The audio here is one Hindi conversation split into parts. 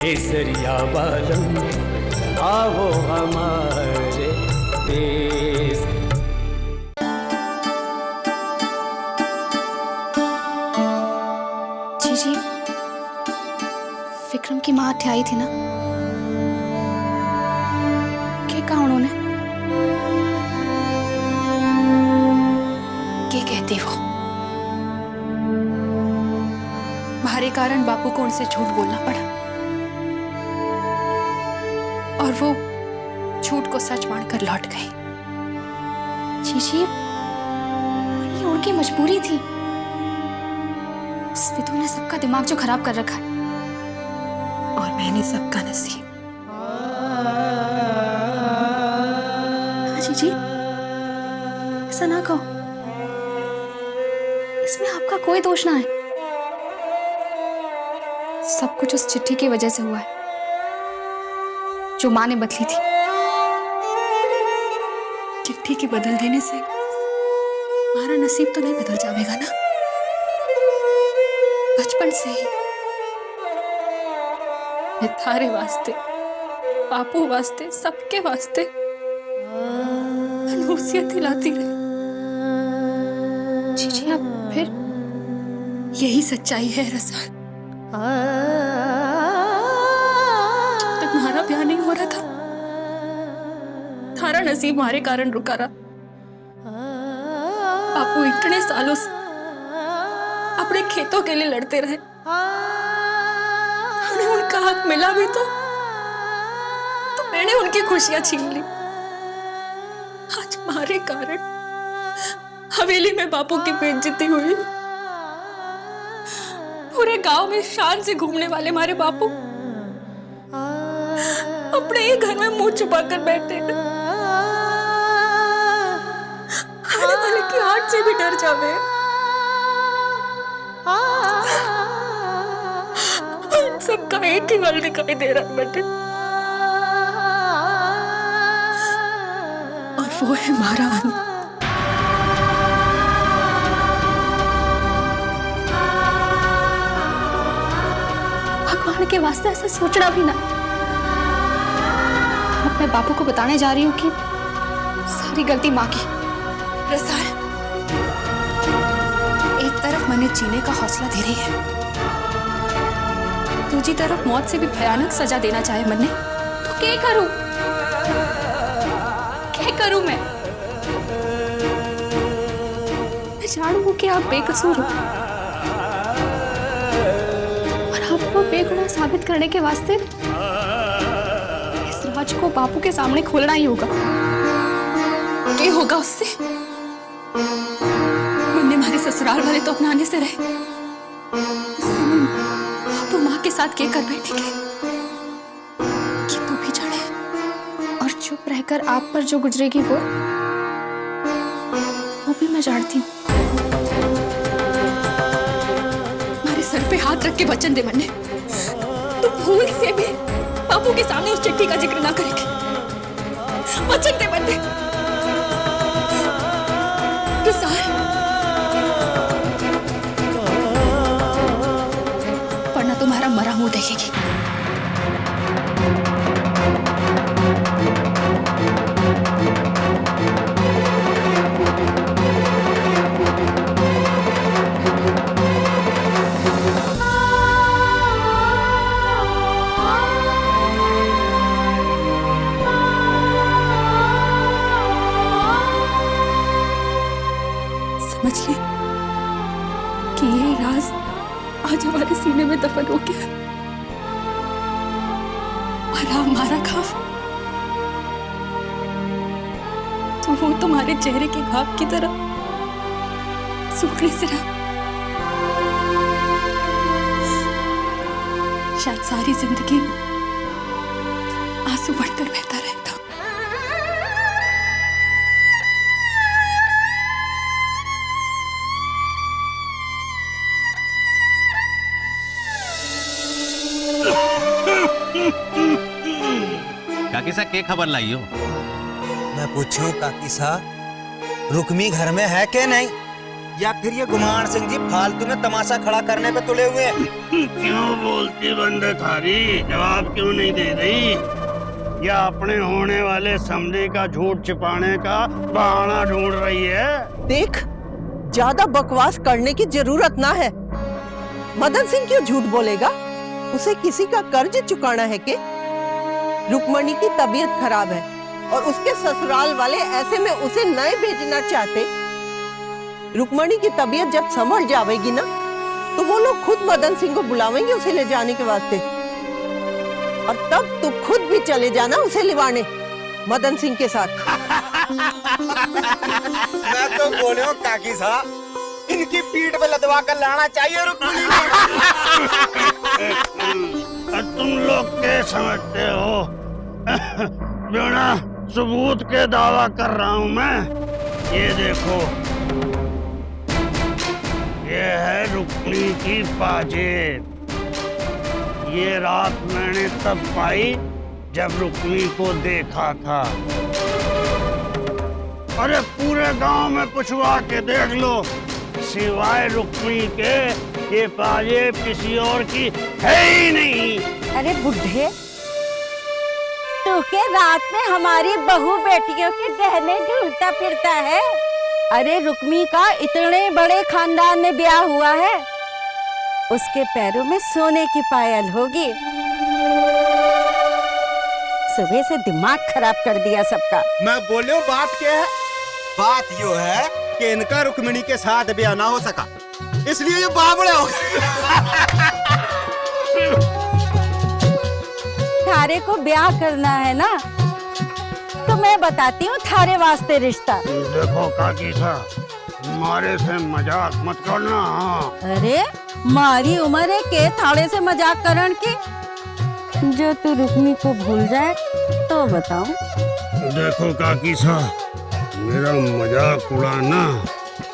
केसरिया बालम आओ हमारे देश। जी विक्रम की माँ हत्या आई थी ना, क्या कहा उन्होंने? क्या कहती वो? भारी कारण बापू को उनसे झूठ बोलना पड़ा और वो झूठ को सच मानकर लौट गई। जी ये उनकी मजबूरी थी। उस विधु ने सबका दिमाग जो खराब कर रखा है, और मैंने सबका नसीब। जी ऐसा ना कहो, इसमें आपका कोई दोष ना है। सब कुछ उस चिट्ठी की वजह से हुआ है जो माँ ने बदली थी। चिट्ठी के बदल देने से हमारा नसीब तो नहीं बदल जाएगा ना। बचपन से ही मैं थारे वास्ते, बापू वास्ते, सबके वास्ते मनहूसियत दिलाती रही। जी अब फिर यही सच्चाई है रसाल। तुम्हारा ब्याह नहीं हो रहा था, थारा नसीब हमारे कारण रुका रहा। बापू इतने सालों से अपने खेतों के लिए लड़ते रहे, उन्हें उनका हक मिला भी तो मैंने उनकी खुशियां छीन ली। आज हमारे कारण हवेली में बापू की बेइज्जती हुई। पूरे गांव में शान से घूमने वाले हमारे बापू अपने ही घर में मुंह छुपा कर बैठे। आने वाले की आंच से भी डर जावे। सबका एक ही हाल दिखाई दे रहा है बेटे, और वो है हमारा अंत। भगवान के वास्ते ऐसा सोचना भी ना। अब मैं बापू को बताने जा रही हूँ कि सारी गलती माँ की। रसाल, एक तरफ मने जीने का हौसला दे रही है, दूसरी तरफ मौत से भी भयानक सजा देना चाहे मन ने, तो क्या करूं? क्या करूं मैं जानू कि आप बेकसूर हो, और आपको बेगुनाह साबित करने के वास्ते इस राज को बापू के सामने खोलना ही होगा। क्या होगा उससे? मुन्ने हमारे ससुराल वाले तो अपनाने से रहे, बापू माँ के साथ क्या कर बैठेंगे कि तू भी जाने, और चुप रहकर आप पर जो गुजरेगी वो भी मैं जानती हूँ। हमारे सर पे हाथ रख के वचन दे मन्ने, तू भूल से भी बापू के सामने उस चिट्ठी का जिक्र ना करेगी। वचन दे मन्ने। वरना तुम्हारा मरा मुंह देखेगी। समझ ले कि ये राज आज हमारे सीने में दफन हो गया, और आप हमारा घाव तो वो तुम्हारे चेहरे के घाव की तरह सूखने से रहा। शायद सारी जिंदगी आंसू बढ़कर बहता रहता। काकी सा क्या खबर लाई हो? मैं पूछूं काकी सा, रुक्मी घर में है के नहीं? या फिर ये गुमान सिंह जी फालतू में तमाशा खड़ा करने पे तुले हुए हैं? क्यों बोलती बंदे थारी, जवाब क्यों नहीं दे रही? या अपने होने वाले समझे का झूठ छिपाने का बहाना ढूंढ रही है? देख, ज्यादा बकवास करने की जरूरत ना है। मदन सिंह क्यों झूठ बोलेगा? उसे किसी का कर्ज चुकाना है कि? रुक्मणी की तबीयत खराब है और उसके ससुराल वाले ऐसे में उसे नहीं भेजना चाहते। रुक्मणी की तबीयत जब संभल जाएगी ना, तो वो लोग खुद मदन सिंह को बुलावेंगे उसे ले जाने के वास्ते। और तब तू खुद भी चले जाना उसे लिवाने मदन सिंह के साथ। मैं तो बोले हूँ काकी साहब, इनकी पीठ पे लदवा कर लाना चाहिए रुक्मणी को। तुम लोग क्या समझते हो? बिना सबूत के दावा कर रहा हूँ मैं। ये देखो, ये है रुक्मणी की पाजेब। ये रात मैंने तब पाई जब रुक्मणी को देखा था। अरे पूरे गांव में पूछवा के देख लो, सिवाय रुक्मणी के ये पाजेब किसी और की है ही नहीं। अरे बुढ़े, तू के रात में हमारी बहू बेटियों के गहने ढूंढता फिरता है? अरे रुक्मी का इतने बड़े खानदान में ब्याह हुआ है, उसके पैरों में सोने की पायल होगी। सुबह से दिमाग खराब कर दिया सबका। मैं बोले हूँ बात क्या है? बात यो है कि इनका रुक्मणी के साथ ब्याह ना हो सका, इसलिए ये बावड़े हो गए। थारे को ब्याह करना है ना, तो मैं बताती हूँ थारे वास्ते रिश्ता। देखो काकी साहब, मारे से मजाक मत करना। अरे मारी उम्र है के थाड़े से मजाक करन की? जो तू रुक्मी को भूल जाए तो बताऊं। देखो काकी साहब, मेरा मजाक उड़ाना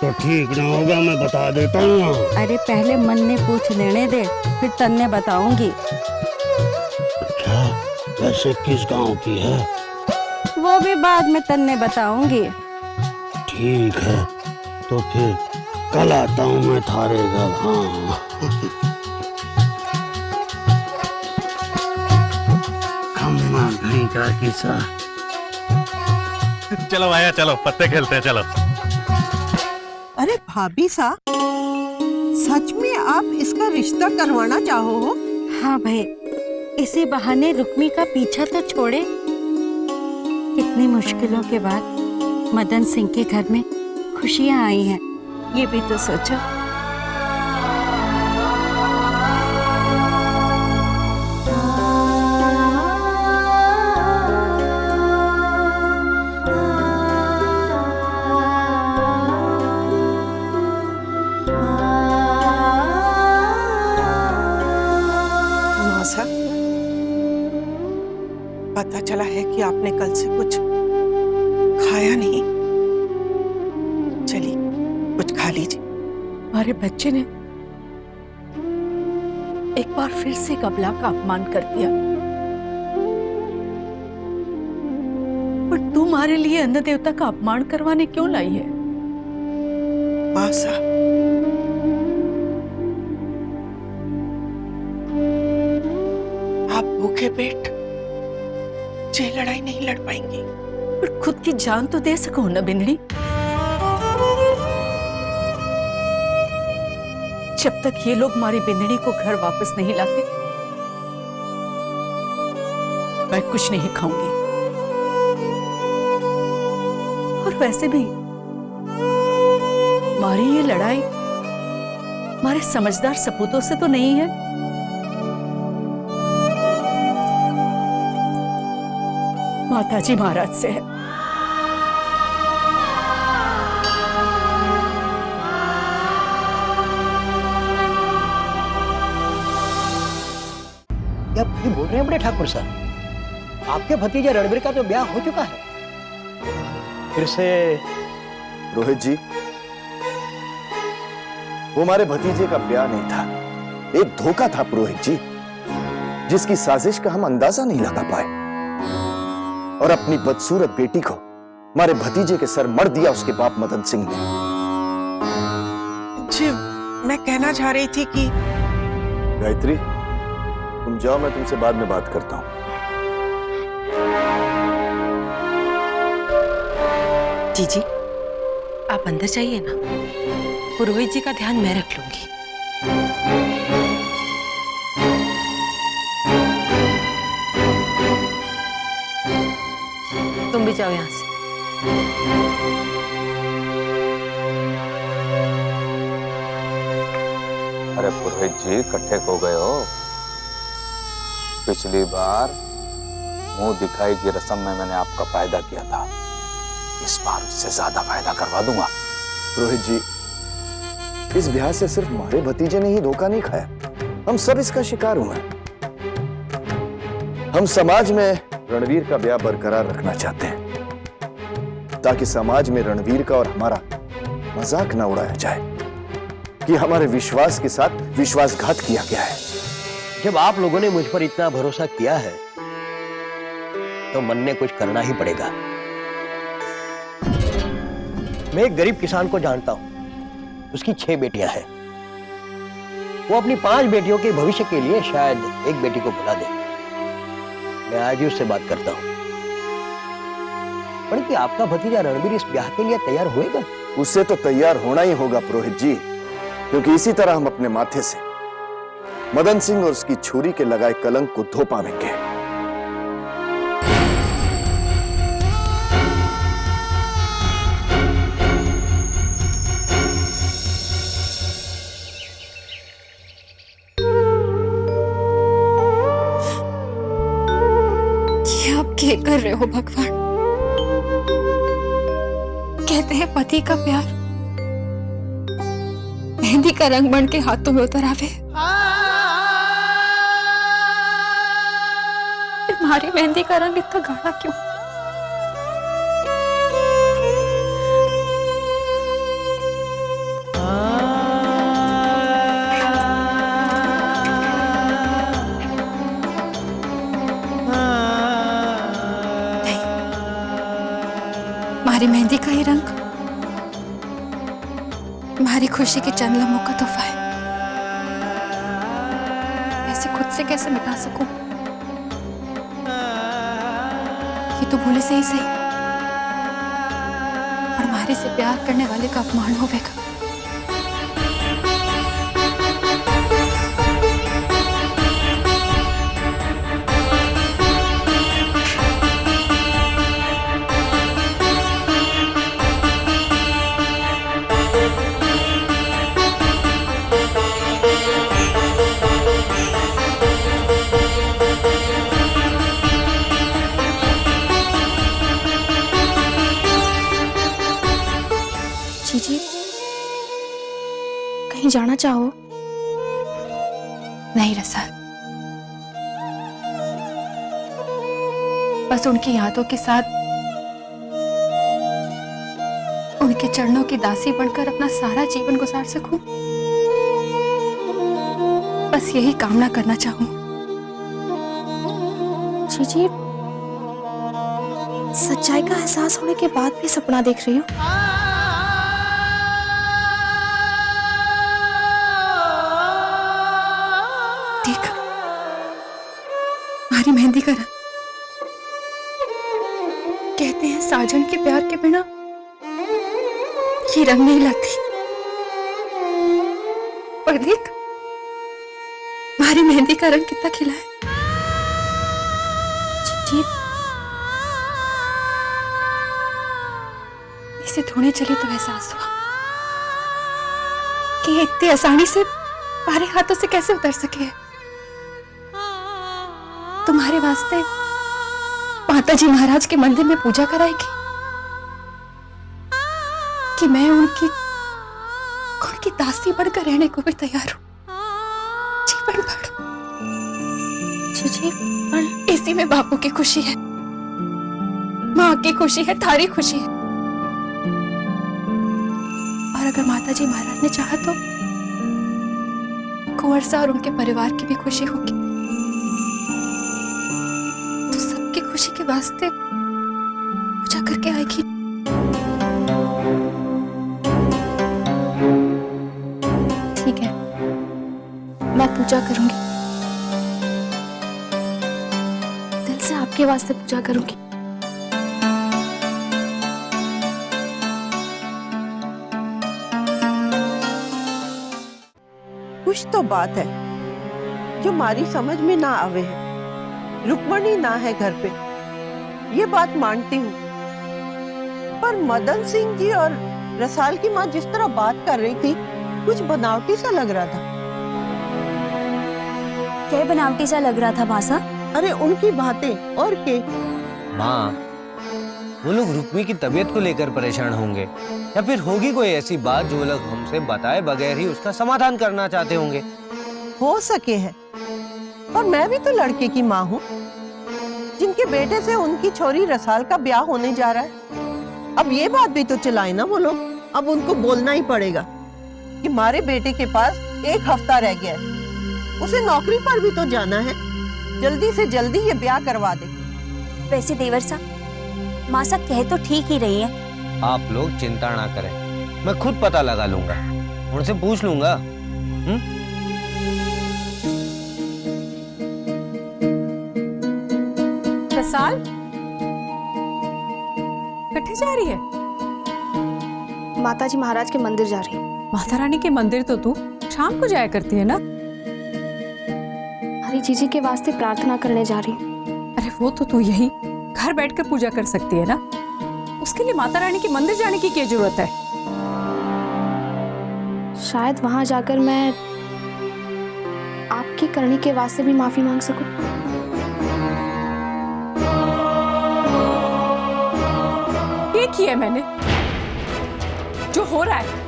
तो ठीक ना होगा, मैं बता देता हूँ। अरे पहले मन ने पूछ लेने दे, फिर तन्ने बताऊंगी। अच्छा, वैसे किस गांव की है? वो भी बाद में तन्ने बताऊंगी। ठीक है, तो फिर कल आता हूँ मैं थारे घर। हाँ। खम्मा घड़ी काकी साहब। चलो आया, चलो पत्ते खेलते हैं, चलो। अरे भाभी साहब, सच में आप इसका रिश्ता करवाना चाहो हो? हाँ भाई, इसी बहाने रुक्मी का पीछा तो छोड़े। कितनी मुश्किलों के बाद मदन सिंह के घर में खुशियां आई हैं, ये भी तो सोचो। मौसा, पता चला है कि आपने कल से कुछ खाया नहीं। चलिए कुछ खा लीजिए। हमारे बच्चे ने एक बार फिर से कबला का अपमान कर दिया, पर तू हमारे लिए अन्न देवता का अपमान करवाने क्यों लाई है? मौसा, आप भूखे पेट ये लड़ाई नहीं लड़ पाएंगी। पर खुद की जान तो दे सको ना बिंदड़ी। जब तक ये लोग हमारी बिंदड़ी को घर वापस नहीं लाते, मैं कुछ नहीं खाऊंगी। और वैसे भी हमारी ये लड़ाई हमारे समझदार सपूतों से तो नहीं है, माताजी महाराज से है। ये बोल रहे हैं बड़े ठाकुर साहब, आपके भतीजे रणबीर का तो ब्याह हो चुका है। फिर से रोहित जी, वो हमारे भतीजे का ब्याह नहीं था, एक धोखा था पुरोहित जी, जिसकी साजिश का हम अंदाजा नहीं लगा पाए और अपनी बदसूरत बेटी को हमारे भतीजे के सर मर दिया उसके बाप मदन सिंह ने। तुमसे मैं कहना चाह रही थी कि गायत्री, तुम जाओ, मैं तुमसे बाद में बात करता हूँ। जीजी, आप अंदर जाइए ना, पुरोहित जी का ध्यान मैं रख लूंगी। तुम भी जाओ यहाँ से। अरे पुरोहित जी, इकट्ठे हो गए हो। पिछली बार मुंह दिखाई की रस्म में मैंने आपका फायदा किया था, इस बार उससे ज्यादा फायदा करवा दूंगा। पुरोहित जी, इस ब्याह से सिर्फ हमारे भतीजे ने ही धोखा नहीं खाया, हम सब इसका शिकार हुए हैं। हम समाज में रणवीर का ब्याह बरकरार रखना चाहते हैं, ताकि समाज में रणवीर का और हमारा मजाक ना उड़ाया जाए कि हमारे विश्वास के साथ विश्वासघात किया गया है। जब आप लोगों ने मुझ पर इतना भरोसा किया है तो मन ने कुछ करना ही पड़ेगा। मैं एक गरीब किसान को जानता हूं, उसकी 6 बेटियां हैं। वो अपनी 5 बेटियों के भविष्य के लिए शायद एक बेटी को बुला दे। मैं आज ही उससे बात करता हूं। पर कि आपका भतीजा रणवीर इस ब्याह के लिए तैयार होएगा? उससे तो तैयार होना ही होगा पुरोहित जी, क्योंकि इसी तरह हम अपने माथे से मदन सिंह और उसकी छुरी के लगाए कलंक को धो पाएंगे। ये आप क्या कर रहे हो भगवान? कहते हैं पति का प्यार मेहंदी का रंग बन के हाथों में उतर आवे। तुम्हारी मेहंदी का रंग इतना गाढ़ा क्यों? तुम्हारी मेहंदी का ही रंग तुम्हारी खुशी के चंद लम्हों का तोहफा है। ऐसे खुद से कैसे मिटा सकूं? ये तो भूले से ही सही, और हमारे से प्यार करने वाले का अपमान होगा। जीजी, कहीं जाना चाहो? नहीं रसा, बस उनकी यादों के साथ उनके चरणों की दासी बनकर अपना सारा जीवन गुजार सकूं, बस यही कामना करना चाहूं। जीजी, सच्चाई का एहसास होने के बाद भी सपना देख रही हूँ। देख, हमारी मेहंदी का रंग। कहते हैं साजन के प्यार के बिना ये रंग नहीं लाती, पर देख हमारी मेहंदी का रंग कितना खिला है। जी, इसे धोने चली तो एहसास हुआ कि ये इतनी आसानी से हमारे हाथों से कैसे उतर सके। तुम्हारे वास्ते माताजी महाराज के मंदिर में पूजा कराएगी कि मैं उनकी दासी बनकर रहने को भी तैयार हूं जीवन भर। जी, इसी में बापू की खुशी है, माँ की खुशी है, थारी खुशी है। और अगर माताजी महाराज ने चाहा तो कुंवर सा और उनके परिवार की भी खुशी होगी। तो सबकी खुशी के वास्ते पूजा करके आएगी। पूजा करूंगी, दिल से आपके वास्ते पूजा करूंगी। कुछ तो बात है जो हमारी समझ में ना आवे है। रुक्मणी ना है घर पे, ये बात मानती हूँ, पर मदन सिंह जी और रसाल की माँ जिस तरह बात कर रही थी, कुछ बनावटी सा लग रहा था। क्या बनावटी सा लग रहा था मासा? अरे उनकी बातें और के। माँ, वो लोग रुक्मी की तबीयत को लेकर परेशान होंगे, या फिर होगी कोई ऐसी बात जो वो लोग हमसे बताए बगैर ही उसका समाधान करना चाहते होंगे। हो सके है, पर मैं भी तो लड़के की माँ हूँ, जिनके बेटे से उनकी छोरी रसाल का ब्याह होने जा रहा है। अब ये बात भी तो चलाए ना वो लोग। अब उनको बोलना ही पड़ेगा कि हमारे बेटे के पास 1 हफ्ता रह गया है, उसे नौकरी पर भी तो जाना है, जल्दी से जल्दी ये ब्याह करवा दे। वैसे देवर साहब, मासा कह तो ठीक ही रही है। आप लोग चिंता ना करें, मैं खुद पता लगा लूंगा, उनसे पूछ लूंगा। रसाल कट्ठे जा रही है? माताजी महाराज के मंदिर जा रही है। माता रानी के मंदिर तो तू शाम को जाया करती है ना? हरी जीजी के वास्ते प्रार्थना करने जा रही। अरे वो तो तू यही घर बैठकर पूजा कर सकती है ना, उसके लिए माता रानी के मंदिर जाने की क्या जरूरत है? शायद वहां जाकर मैं आपकी करनी के वास्ते भी माफी मांग सकूं। ये किया मैंने, जो हो रहा है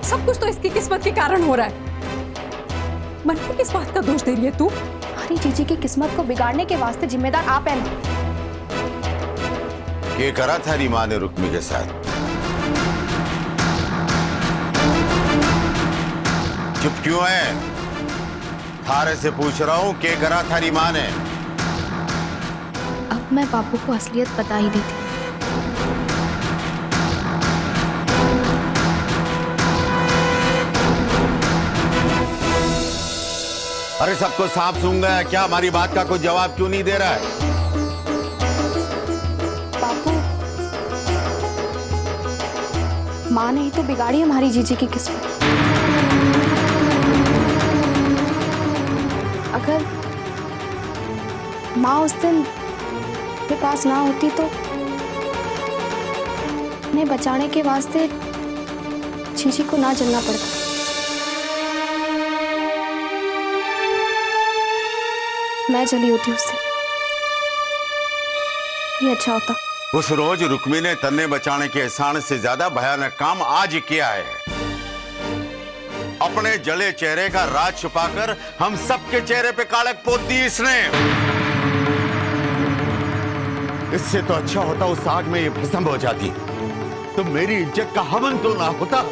सब कुछ तो इसकी किस्मत के कारण हो रहा है। मन को किस बात का दोष दे रही है तू? हरी जीजी की किस्मत को बिगाड़ने के वास्ते जिम्मेदार आप हैं ना। ये करा था री माँ ने रुक्मी के साथ? चुप क्यों है? थारे से पूछ रहा हूं, क्या करा था री माँ ने? अब मैं बापू को असलियत बता ही देती। अरे सबको सांप सूंघ गया क्या? हमारी बात का कोई जवाब क्यों नहीं दे रहा है? बापू, माँ ने ही तो बिगाड़ी हमारी जीजी की किस्मत। अगर माँ उस दिन के पास ना होती तो उन्हें बचाने के वास्ते जीजी को ना जलना पड़ता। मैं जली होती उससे, ये अच्छा होता। उस रोज रुक्मी ने तन्ने बचाने के एहसान से ज्यादा भयानक काम आज किया है। अपने जले चेहरे का राज छुपाकर हम सबके चेहरे पे कालक पोत दी इसने। इससे तो अच्छा होता उस आग में ये भस्म हो जाती, तो मेरी इज्जत का हवन तो ना होता।